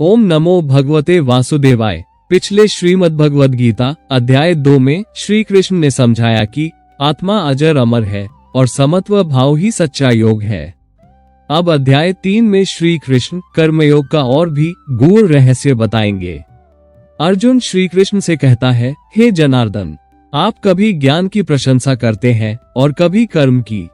ओम नमो भगवते वासुदेवाय। पिछले श्रीमद् भगवद गीता अध्याय 2 में श्री कृष्ण ने समझाया कि आत्मा अजर अमर है और समत्व भाव ही सच्चा योग है। अब अध्याय 3 में श्री कृष्ण कर्मयोग का और भी गूढ़ रहस्य बताएंगे। अर्जुन श्री कृष्ण से कहता है, हे जनार्दन, आप कभी ज्ञान की प्रशंसा करते हैं और कभी कर्म की।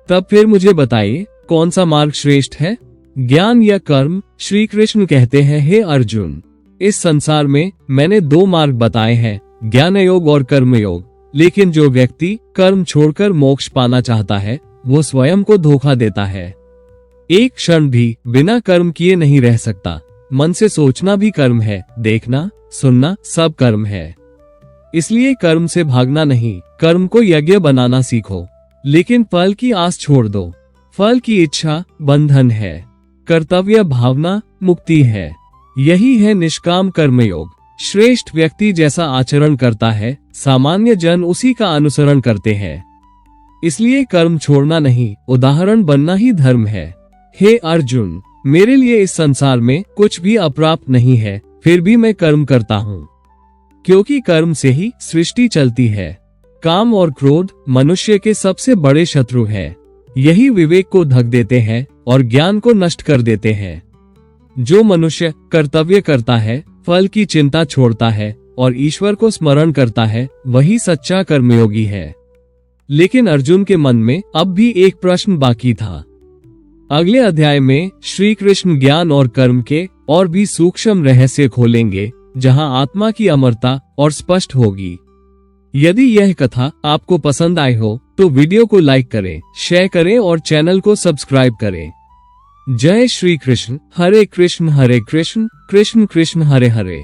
तब फिर मुझे बताइए कौन सा मार्ग श्रेष्ठ है, ज्ञान या कर्म? श्री कृष्ण कहते हैं, हे अर्जुन, इस संसार में मैंने 2 मार्ग बताए हैं, ज्ञान योग और कर्म योग। लेकिन जो व्यक्ति कर्म छोड़कर मोक्ष पाना चाहता है वो स्वयं को धोखा देता है। एक क्षण भी बिना कर्म किए नहीं रह सकता। मन से सोचना भी कर्म है, देखना सुनना सब कर्म है। इसलिए कर्म से भागना नहीं, कर्म को यज्ञ बनाना सीखो। लेकिन फल की आस छोड़ दो। फल की इच्छा बंधन है, कर्तव्य भावना मुक्ति है। यही है निष्काम कर्मयोग। श्रेष्ठ व्यक्ति जैसा आचरण करता है, सामान्य जन उसी का अनुसरण करते हैं। इसलिए कर्म छोड़ना नहीं, उदाहरण बनना ही धर्म है। हे अर्जुन, मेरे लिए इस संसार में कुछ भी अप्राप्त नहीं है, फिर भी मैं कर्म करता हूँ, क्योंकि कर्म से ही सृष्टि चलती है। काम और क्रोध मनुष्य के सबसे बड़े शत्रु है। यही विवेक को ढक देते हैं और ज्ञान को नष्ट कर देते हैं। जो मनुष्य कर्तव्य करता है, फल की चिंता छोड़ता है और ईश्वर को स्मरण करता है, वही सच्चा कर्मयोगी है। लेकिन अर्जुन के मन में अब भी एक प्रश्न बाकी था। अगले अध्याय में श्री कृष्ण ज्ञान और कर्म के और भी सूक्ष्म रहस्य खोलेंगे, जहां आत्मा की अमरता और स्पष्ट होगी। यदि यह कथा आपको पसंद आई हो तो वीडियो को लाइक करें, शेयर करें और चैनल को सब्सक्राइब करें। जय श्री कृष्ण। हरे कृष्ण कृष्ण कृष्ण हरे हरे।